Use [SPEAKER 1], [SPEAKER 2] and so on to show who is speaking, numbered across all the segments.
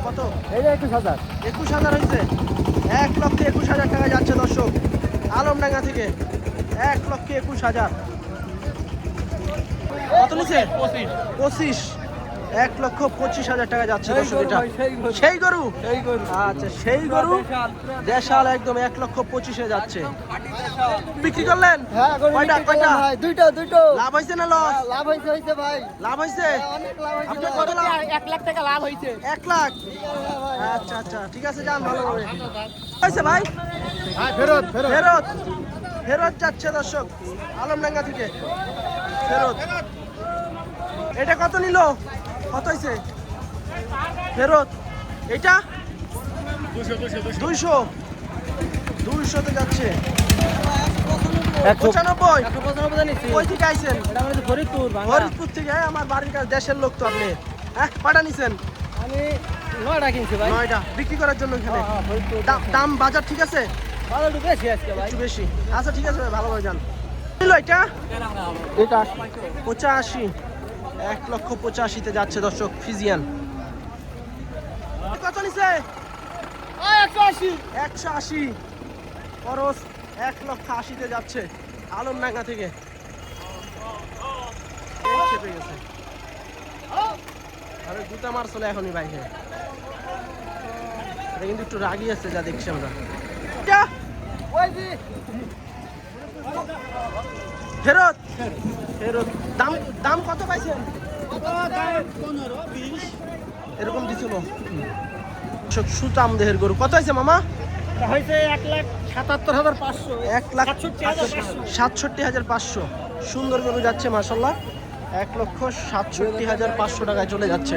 [SPEAKER 1] কত?
[SPEAKER 2] এই 21,000।
[SPEAKER 1] 21,000 হয়েছে। 1,21,000 টাকা যাচ্ছে দর্শক আলমডাঙ্গা থেকে। 1,21,000। কত নিচে? 25। 1,25,000 টাকা যাচ্ছে দর্শক এটা। সেই গরু? আচ্ছা, সেই গরু দেশাল একদম 1,25,000 যাচ্ছে। বিক্রি করলেন?
[SPEAKER 2] হ্যাঁ,
[SPEAKER 1] কয়টা কয়টা?
[SPEAKER 2] দুইটা।
[SPEAKER 1] লাভ হয়েছে না লস?
[SPEAKER 2] লাভ হইছে ভাই।
[SPEAKER 1] লাভ হয়েছে?
[SPEAKER 2] অনেক লাভ হইছে।
[SPEAKER 1] আপনার কত লাভ?
[SPEAKER 2] 1 লাখ টাকা লাভ হইছে।
[SPEAKER 1] 1 লাখ। আচ্ছা আচ্ছা, ঠিক আছে, যান ভালো করে। হয়েছে ভাই?
[SPEAKER 2] হ্যাঁ, ফেরত।
[SPEAKER 1] ফেরত যাচ্ছে দর্শক আলমডাঙ্গা থেকে। ফেরত। এটা কত নিল? কত হয়েছে? ফেরত। এটা 200 তে যাচ্ছে। 95। কই থেকে আইছেন? ফরিদপুর থেকে। আমার বাড়ির কাছে, দেশের লোক তো আপনি। হ্যাঁ, কয়টা নিছেন?
[SPEAKER 2] আমি 9টা কিনছি ভাই।
[SPEAKER 1] 9টা বিক্রি করার জন্য এখানে। দাম বাজার ঠিক আছে?
[SPEAKER 2] ভালো একটু বেশি আজকে ভাই।
[SPEAKER 1] একটু বেশি। আচ্ছা ঠিক আছে, ভালোভাবে যান। নিল এটা?
[SPEAKER 2] এটা
[SPEAKER 1] 85। 1,85,000 তে যাচ্ছে দর্শক ফিজিয়ান। কত নিছে? 180। খরচ 1,80,000 তে যাচ্ছে আলমডাঙ্গা থেকে। চেপে গেছে। আরে দুটা মার চলে এখনই বাইরে। এটা কিন্তু একটু রাগি আছে যা দেখছি আমরা। ফেরত। দাম কত পাইছেন?
[SPEAKER 2] 15-20
[SPEAKER 1] এরকম দিছিল। সুতাম দেহের গরু কত হয়েছে মামা?
[SPEAKER 2] হইছে 1,77,500।
[SPEAKER 1] 1,67,500। সুন্দর গরু যাচ্ছে মাশাল্লাহ। 1,67,500 টাকায় চলে যাচ্ছে।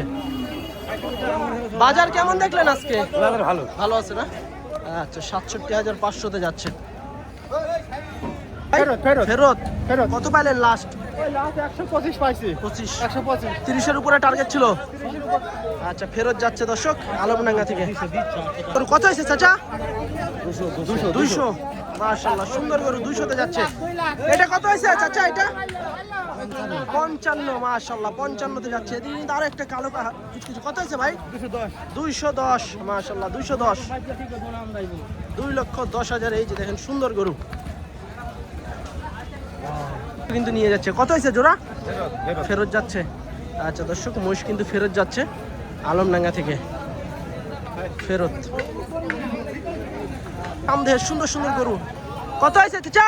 [SPEAKER 1] বাজার কেমন দেখলেন আজকে? ভালো আছে না? আচ্ছা, 67,500 তে যাচ্ছে। ফেরত। কত পাইলেন লাস্ট?
[SPEAKER 2] 125 পাইছি।
[SPEAKER 1] 25।
[SPEAKER 2] 125।
[SPEAKER 1] 30-এর উপরে টার্গেট ছিল। আচ্ছা, ফেরত যাচ্ছে দর্শক আলমডাঙ্গা থেকে। কত হয়েছে চাচা? 200। মাশাআল্লাহ, সুন্দর গরু 200 তে যাচ্ছে। এটা কত হয়েছে চাচা? এটা 55। মাশাআল্লাহ, 55 তে যাচ্ছে। এদিকে কিন্তু আরো একটা কালো কত হয়েছে ভাই? 210। মাশাআল্লাহ, 210। 2,10,000। এই যে দেখেন সুন্দর গরু কিন্তু নিয়ে যাচ্ছে। কত হয়েছে জোড়া? ফেরত যাচ্ছে। আচ্ছা দর্শক, মহিষ কিন্তু ফেরত যাচ্ছে আলমডাঙ্গা থেকে। ফেরত। আমদেহের সুন্দর সুন্দর গরু। কত হয়েছে চাচা?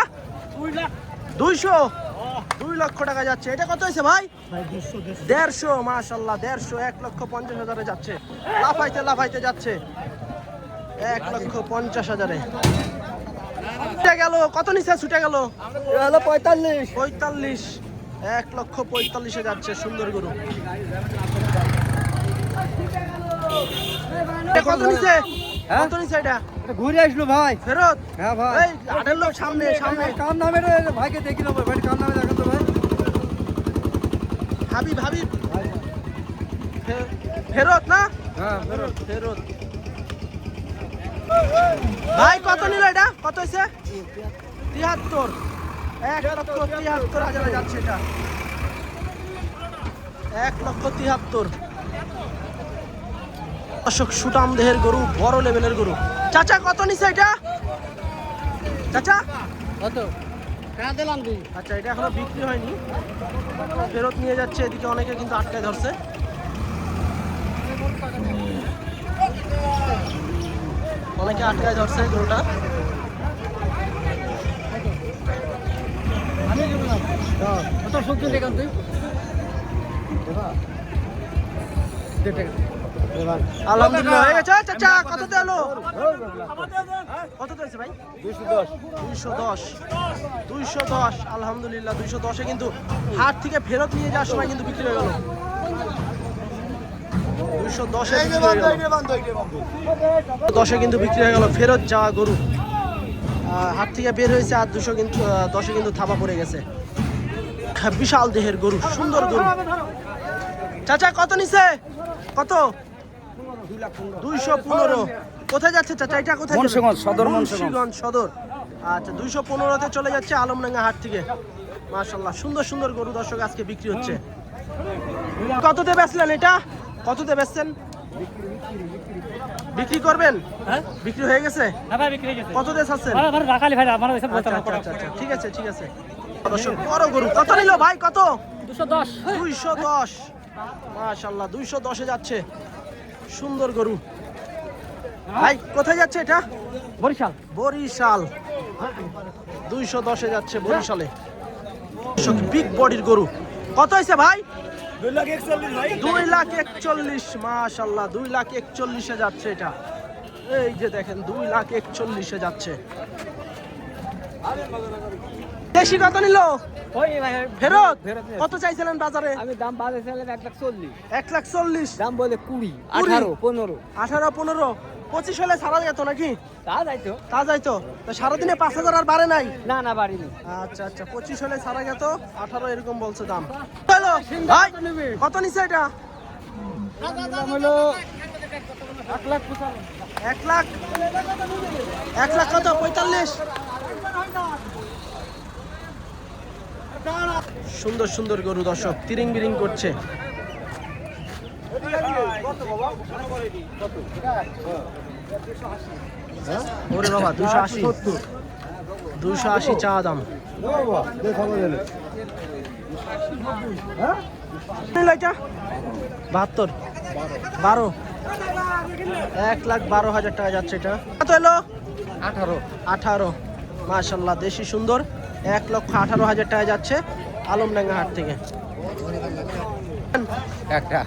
[SPEAKER 1] 200। 2 লক্ষ টাকা যাচ্ছে। এটা কত হয়েছে ভাই? 150। মাশাআল্লাহ, 150। 1,50,000 যাচ্ছে। লাফাইতে যাচ্ছে 1,50,000। ছুটে গেল। কত নিচে ছুটে গেল? 45। 1,45,000 যাচ্ছে। সুন্দর গরু। কত নিচে? কত নিচে এটা?
[SPEAKER 2] ঘুরে আসলো ভাই।
[SPEAKER 1] ফেরত?
[SPEAKER 2] হ্যাঁ ভাই।
[SPEAKER 1] এই আটের লোক সামনে।
[SPEAKER 2] কার নামে রে ভাইকে দেখি না ভাই, কার নামে দেখেন তো ভাই।
[SPEAKER 1] হাবিব। ফেরত না?
[SPEAKER 2] হ্যাঁ,
[SPEAKER 1] ফেরত। ভাই কত নিল এটা? কত হয়েছে? 73। 1,73,000 যাচ্ছে এটা। 1,73,000। দর্শক, সুটাম দেহের গরু, বড় লেভেলের গরু। চাচা কত নিছে এটা? চাচা
[SPEAKER 2] কত? টাকা দিলাম তুই।
[SPEAKER 1] আচ্ছা, এটা এখনো বিক্রি হয়নি, ফেরত নিয়ে যাচ্ছে। এদিকে অনেকে কিন্তু আটকায় ধরছে। অনেকে আটকায় ধরছে গরুটা।
[SPEAKER 2] কত 70 টাকা তুই?
[SPEAKER 1] আলহামদুলিল্লাহ হয়ে গেছে। চাচা কত দিলো? কত দিয়েছে ভাই? 210। আলহামদুলিল্লাহ 210-এ কিন্তু হাট থেকে ফেরত নিয়ে যাওয়ার সময় কিন্তু বিক্রি হয়ে গেল। 210-এ কিন্তু বিক্রি হয়ে গেল ফেরত যাওয়া গরু। হাট থেকে বের হয়েছে আর 210-এ কিন্তু থাবা পড়ে গেছে। বিশাল দেহের গরু, সুন্দর গরু। চাচা কত নিছে? কত? 215। কোথায় যাচ্ছে চাচা? এটা কোথায়? মুন্সিগঞ্জ সদর। আচ্ছা, 215-তে চলে যাচ্ছে আলমডাঙ্গা হাট থেকে। মাশাআল্লাহ, সুন্দর সুন্দর গরু দর্শক আজকে বিক্রি হচ্ছে। কততে বেচলেন এটা? কততে বেচছেন? বিক্রি করবেন?
[SPEAKER 3] হ্যাঁ
[SPEAKER 1] বিক্রি হয়ে গেছে?
[SPEAKER 3] হ্যাঁ ভাই বিক্রি হয়ে গেছে
[SPEAKER 1] কত দেশ আছেন?
[SPEAKER 3] ভাই রাখালি ভাই আমার এসব বলতে
[SPEAKER 1] আচ্ছা, আচ্ছা, আচ্ছা, ঠিক আছে ঠিক আছে। দর্শক বড় গরু কত নিল ভাই? কত?
[SPEAKER 3] 210
[SPEAKER 1] 210। মাশাআল্লাহ 210 এ যাচ্ছে। সুন্দর গরু। ভাই কোথায় যাচ্ছে এটা?
[SPEAKER 3] বরিশাল
[SPEAKER 1] বরিশাল। 210 এ যাচ্ছে বরিশালে। দর্শক বিগ বডির গরু। কত হইছে ভাই?
[SPEAKER 2] 2,41,000 ভাই।
[SPEAKER 1] 2,41,000। মাশাআল্লাহ 2,41,000 এ যাচ্ছে এটা। এই যে দেখেন 2,41,000 এ যাচ্ছে। দেশি কত নিল?
[SPEAKER 3] ওই ভাই
[SPEAKER 1] ফেরত?
[SPEAKER 3] ফেরত নিয়ে
[SPEAKER 1] কত চাইছিলেন বাজারে?
[SPEAKER 3] আমি দাম বাজে ছিলাম 140
[SPEAKER 1] 1,40,000।
[SPEAKER 3] দাম বলে 20
[SPEAKER 1] 20
[SPEAKER 3] 18 15
[SPEAKER 1] 18, 15, 25 হলে ছাড়া যেত নাকি?
[SPEAKER 3] তা যাইতো
[SPEAKER 1] তা যাইতো তো সারাদিনে 5,000 আর বাড়ে নাই?
[SPEAKER 3] না না বাড়িনি
[SPEAKER 1] আচ্ছা আচ্ছা 25 হলে ছাড়া যেত, 18 এরকম বলছে দাম। হ্যালো ভাই কত নিছে এটা?
[SPEAKER 3] দাম হলো 1 লাখ
[SPEAKER 1] 1 লাখ। 1 লাখ কত? 45। সুন্দর সুন্দর গরু দর্শক তিরিং বিরিং করছে। ওরে বাবা 280। 280 চা দাম। নিল এটা? 72, 12। 1,12,000 টাকা যাচ্ছে এটা। কত এলো? 18। মাশাআল্লাহ দেশি সুন্দর। 1,18,000 টাকা যাচ্ছে আলমডাঙ্গা হাট থেকে।
[SPEAKER 3] একটা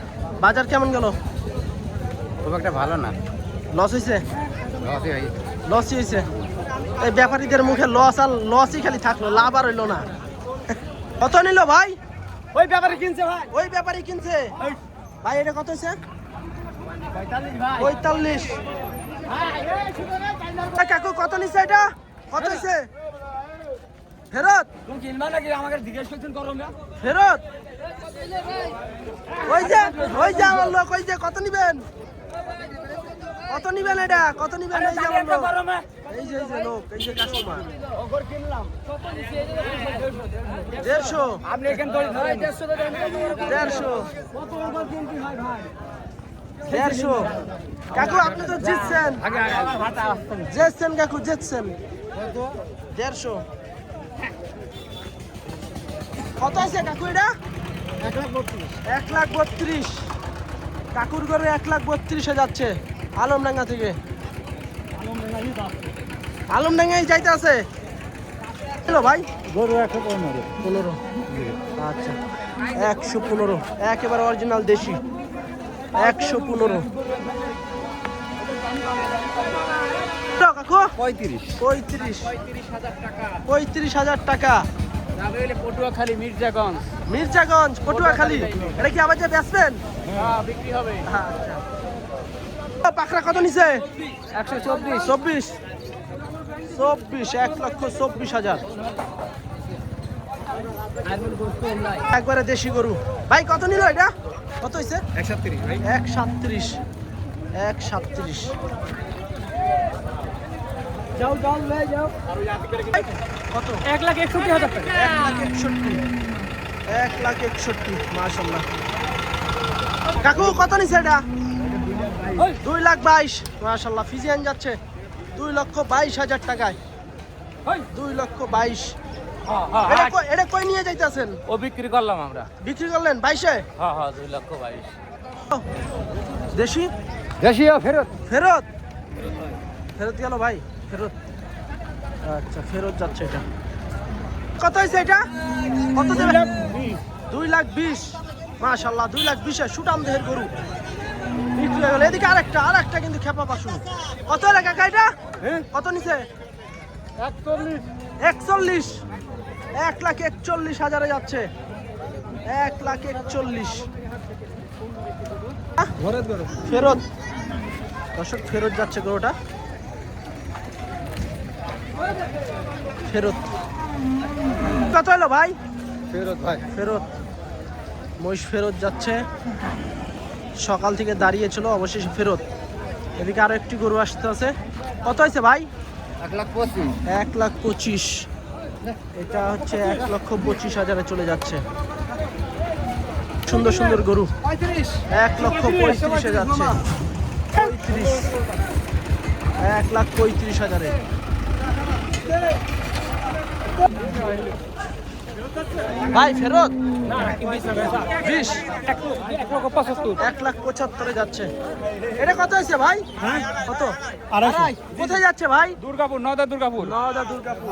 [SPEAKER 1] বাজার কেমন গেল?
[SPEAKER 3] খুব একটা ভালো না
[SPEAKER 1] লস হয়েছে?
[SPEAKER 3] লসই ভাই
[SPEAKER 1] লসই হয়েছে। এই ব্যাপারীদের মুখে লস আর লসই খালি থাকলো, লাভ আর হইলো না। কত নিল ভাই?
[SPEAKER 3] ওই ব্যাপারে কিনছে ভাই
[SPEAKER 1] ওই ব্যাপারী কিনছে ভাই। এটা কত হয়েছে?
[SPEAKER 3] 45
[SPEAKER 1] 45। কাকু কত নিচ্ছে এটা? কত হয়েছে? ফেরত?
[SPEAKER 3] তুমি কিনবা নাকি আমাকে জিজ্ঞেস করছেন করো না
[SPEAKER 1] ফেরত? ওই যে আমার লোক, ওই যে কত নিবেন? কত নিবেন এটা? কত নিবেন? এই যে আমার লোক, এই যে লোক, এই যে কাস্টমার।
[SPEAKER 3] ওগর কিনলাম কত নিছি এই যে
[SPEAKER 1] 150।
[SPEAKER 3] আপনি এখানে ধরে 150 টাকা
[SPEAKER 1] 150।
[SPEAKER 3] কত ওগর কিনতে হয় ভাই
[SPEAKER 1] 150। কাকু আপনি তো জিতছেন।
[SPEAKER 3] আগে আমার ভাতা আসছে
[SPEAKER 1] জিতছেন কাকু, জিতছেন। 150। কত আছে কাকু এটা? 1,32,000। কাকুর ঘরে 1,32,000 যাচ্ছে আলমডাঙ্গা থেকে। আলমডাঙ্গায় যাইতে আছে। হ্যালো ভাই
[SPEAKER 2] গরু 115।
[SPEAKER 1] 15। আচ্ছা 115। একেবারে অরিজিনাল দেশি 115। কাকু
[SPEAKER 2] 35।
[SPEAKER 1] 35,000 টাকা।
[SPEAKER 3] যাবে হলে পটুয়াখালী মির্জাগঞ্জ
[SPEAKER 1] মির্জাগঞ্জ পটুয়াখালী। এটা কি আবার যে বেচবেন?
[SPEAKER 3] হ্যাঁ বিক্রি হবে
[SPEAKER 1] আচ্ছা। পাকড়া কত নিছে?
[SPEAKER 3] 124
[SPEAKER 1] 24। 1,24,000। একবারে দেশি গরু ভাই। কত নিল এটা? কত হয়েছে?
[SPEAKER 2] 137 ভাই।
[SPEAKER 1] 1,37। 1,37।
[SPEAKER 3] যাও যাও ले যাও
[SPEAKER 1] কত?
[SPEAKER 3] 1,61,000 টাকা
[SPEAKER 1] 1,61,000। 1,61,000। মাশাআল্লাহ। কাকু কত নিছে এটা? 2,22,000। মাশাআল্লাহ ফিজিয়ান যাচ্ছে 2,22,000 টাকায়। 2,22,000। এটা কই নিয়ে যাইতেছেন?
[SPEAKER 3] ও বিক্রি করলাম আমরা
[SPEAKER 1] বিক্রি করলেন 22-এ?
[SPEAKER 3] হ্যাঁ হ্যাঁ 2,22,000
[SPEAKER 1] দেশি
[SPEAKER 3] দেশিয়া ফেরত
[SPEAKER 1] ফেরত? ফেরত গেল ভাই, ফেরত। আচ্ছা ফেরত যাচ্ছে এটা। কত হয়েছে এটা? কত দেবে? 2,20,000। মাশাআল্লাহ 2,20,000 সুটাম দেহের গরু বিক্রি হয়ে গেল। এদিকে আরেকটা কিন্তু খেপা পাশু। কত হলে কাকা এটা? কত নিছে? 41। 1,41,000 যাচ্ছে। 1,41,000। ফেরত দর্শক, ফেরত যাচ্ছে গরুটা, ফেরত। কত হলো ভাই?
[SPEAKER 2] ফেরত ভাই।
[SPEAKER 1] ফেরত। মহিষ ফেরত যাচ্ছে। সকাল থেকে দাঁড়িয়েছিল, অবশেষে ফেরত। এদিকে আরো একটি গরু আসতে আছে। কত হয়েছে ভাই?
[SPEAKER 2] 1,25,000।
[SPEAKER 1] 1,25,000। এটা হচ্ছে 1,25,000 চলে যাচ্ছে। সুন্দর সুন্দর গরু 1,35,000 যাচ্ছে 1,35,000 ভাই ফেরত 20 1,75,000 যাচ্ছে। এটা কত হয়েছে ভাই? কত? আড়াই। কোথায় যাচ্ছে ভাই?
[SPEAKER 3] দুর্গাপুর, নওদা দুর্গাপুর।
[SPEAKER 1] নওদা দুর্গাপুর।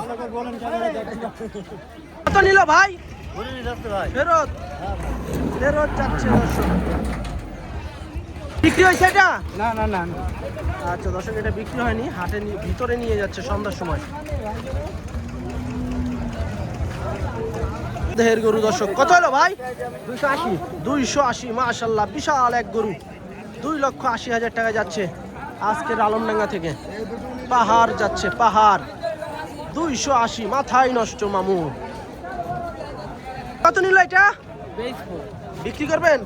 [SPEAKER 1] কত নিল ভাই? ফেরত ফেরত যাচ্ছে দর্শক। বিক্রি হয়েছে এটা?
[SPEAKER 3] না না না
[SPEAKER 1] আচ্ছা দর্শক, এটা বিক্রি হয়নি, হাটে ভিতরে নিয়ে যাচ্ছে সন্ধ্যার সময়। দেহের গরু দর্শক, কত হলো ভাই? 280। মাশাআল্লাহ, বিশাল এক গরু। 2,80,000 টাকা যাচ্ছে আজকের আলমডাঙ্গা থেকে। পাহাড় যাচ্ছে, পাহাড়। 280, মাথায় নষ্ট মামু। কত নিল এটা? বিক্রি করবেন?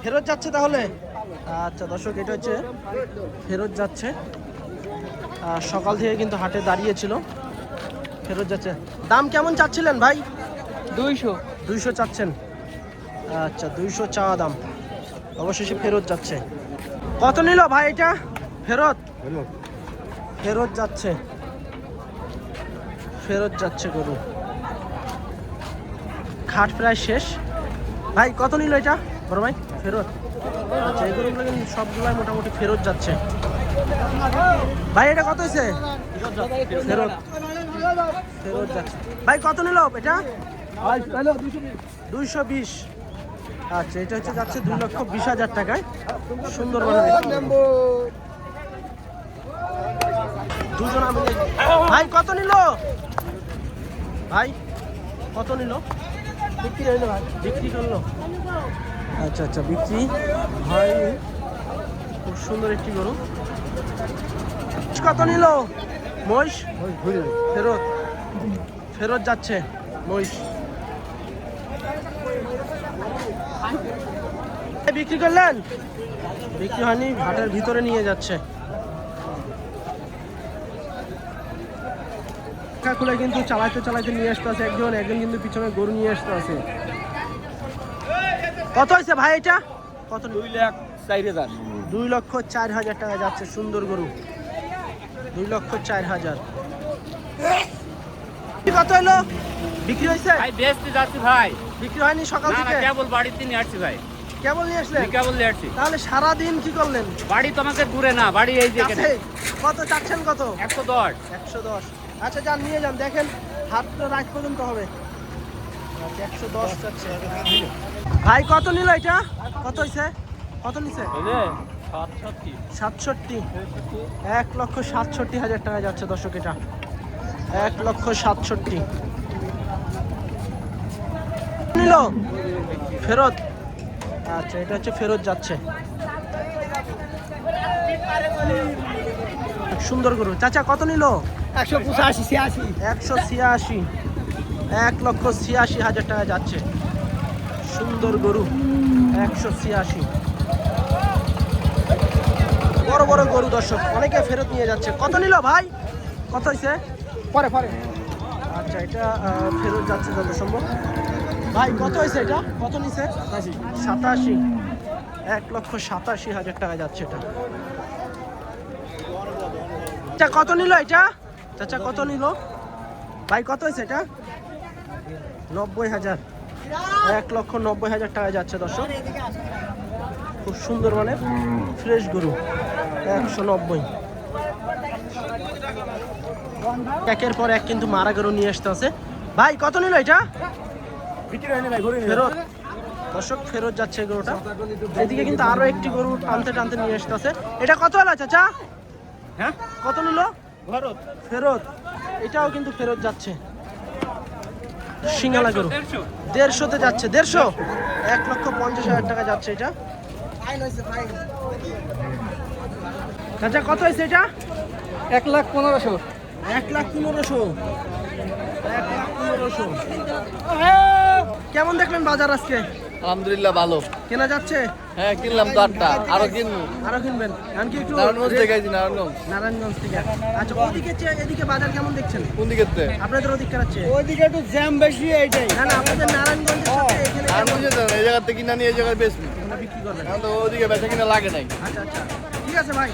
[SPEAKER 1] ফেরত যাচ্ছে তাহলে? আচ্ছা দর্শক, এটা হচ্ছে ফেরত যাচ্ছে। সকাল থেকে কিন্তু হাটে দাঁড়িয়েছিল, ফেরত যাচ্ছে। দাম কেমন চাচ্ছিলেন ভাই? 200 চাচ্ছেন। আচ্ছা, 200 চাওয়া দাম, অবশেষে ফেরত যাচ্ছে। কত নিল ভাই এটা? ফেরত ফেরত যাচ্ছে, ফেরত যাচ্ছে গরু। খাট প্রায় শেষ। ভাই কত নিল এটা বড় ভাই? ফেরত। আচ্ছা, এই গরুগুলো কিন্তু সবগুলাই মোটামুটি ফেরত যাচ্ছে। ভাই এটা কত হয়েছে? ফেরত ফেরত যাচ্ছে। ভাই কত নিল এটা? 220। আচ্ছা, এটা হচ্ছে যাচ্ছে 2,20,000 টাকায়। সুন্দরবনে দুজন মিলে। ভাই কত নিল? ভাই কত নিল? বিক্রি হইলো ভাই, বিক্রি করলো। আচ্ছা আচ্ছা, বিক্রি ভাই। খুব সুন্দর একটি গরু। কত নিল? মহিষ ফেরত ফেরত যাচ্ছে মহিষ। বিক্রি করলেন? বিক্রি হয়নি, হাটের ভিতরে নিয়ে যাচ্ছে। খুলে কিন্তু চালাইতে চালাইতে নিয়ে আসতে আছে একজন কিন্তু পিছনে গরু নিয়ে আসতে আছে। কত হয়েছে ভাই এটা? কত?
[SPEAKER 3] 2,04,000।
[SPEAKER 1] 2,04,000 টাকা যাচ্ছে। সুন্দর গরু, 2,04,000। কত হলো? বিক্রি হয়েছে?
[SPEAKER 3] ভাই বেচতে যাচ্ছি ভাই,
[SPEAKER 1] বিক্রি হয়নি সকাল
[SPEAKER 3] না না,
[SPEAKER 1] থেকে?
[SPEAKER 3] কেবল বাড়িতে নিয়ে আসছি ভাই।
[SPEAKER 1] কেবল নিয়ে আসলেন?
[SPEAKER 3] কেবল নিয়ে আসছি।
[SPEAKER 1] তাহলে সারাদিন কি করলেন?
[SPEAKER 3] বাড়ি তোমাকে দূরে না, বাড়ি এই যে এখানে।
[SPEAKER 1] কাছে? কত চাচ্ছেন? কত?
[SPEAKER 3] 110।
[SPEAKER 1] 110। আচ্ছা যান, নিয়ে যান, দেখেন হাট তো রাত পর্যন্ত হবে। 110 চাচ্ছে ভাই। কত নিল এটা? কত হয়েছে? কত নিছে? 67। 1,67,000 টাকা যাচ্ছে দর্শক এটা। 1,67,000 নিল। ফেরত। আচ্ছা, এটা হচ্ছে ফেরত যাচ্ছে। সুন্দর গরু। চাচা কত নিল?
[SPEAKER 2] 185
[SPEAKER 1] 186। 1,86,000 টাকা যাচ্ছে। সুন্দর গরু, 186। বড় বড় গরু দর্শক, অনেকে ফেরত নিয়ে যাচ্ছে। কত নিল ভাই? কত হয়েছে?
[SPEAKER 2] পরে
[SPEAKER 1] আচ্ছা, এটা ফেরত যাচ্ছে যত সম্ভব। ভাই কত হয়েছে এটা? কত নিছে? 87। 1,87,000 টাকা যাচ্ছে এটা। আচ্ছা, কত নিল এটা? চাচা কত নিল? ভাই কত হয়েছে এটা? 90,000। 1,90,000 টাকা যাচ্ছে দর্শক। খুব সুন্দর মানের ফ্রেশ গরু, 190। একের পর এক কিন্তু মারা গরু নিয়ে আসতে আছে। ভাই কত নিল এটা?
[SPEAKER 2] বিক্রি হয়নি ভাই, ঘুরে
[SPEAKER 1] ফেরত দর্শক, ফেরত যাচ্ছে গরুটা। এদিকে কিন্তু আরো একটি গরু টানতে টানতে নিয়ে আসতে আছে। এটা কত হলো চাচা?
[SPEAKER 3] হ্যাঁ,
[SPEAKER 1] কত নিল? ফেরত। এটাও কিন্তু ফেরত যাচ্ছে। সিঙ্গালা গরু 150-তে যাচ্ছে। 150। 1,50,000 টাকা যাচ্ছে এটা। চাচা কত হয়েছে এটা?
[SPEAKER 2] 1,15,000।
[SPEAKER 1] 1,15,000। 1,15,000। কেমন দেখলেন বাজার আজকে?
[SPEAKER 2] আলহামদুলিল্লাহ ভালো।
[SPEAKER 1] কেনা যাচ্ছে?
[SPEAKER 2] হ্যাঁ কিনলাম তো 8টা, আরো কিনবো।
[SPEAKER 1] আরো কিনবেন? এমনকি একটু
[SPEAKER 2] নারায়ণগঞ্জ থেকে আইছি, নারায়ণগঞ্জ।
[SPEAKER 1] নারায়ণগঞ্জ থেকে। আচ্ছা, ওদিকে চেয়ে এদিকে বাজার কেমন দেখছেন?
[SPEAKER 2] কোন দিকের থেকে?
[SPEAKER 1] আপনাদের ওদিককার আছে?
[SPEAKER 2] ওইদিকে একটু জ্যাম বেশি এইটাই।
[SPEAKER 1] না না, আপনাদের নারায়ণগঞ্জের সাথে এখানে
[SPEAKER 2] আর বুঝে দেন, এই জায়গাতে কিনা নিয়ে এই জায়গায় বেশি।
[SPEAKER 1] কেমন বিক্রি করবেন?
[SPEAKER 2] এখন তো ওইদিকে বেচা কিনা লাগে নাই।
[SPEAKER 1] আচ্ছা আচ্ছা, ঠিক আছে ভাই।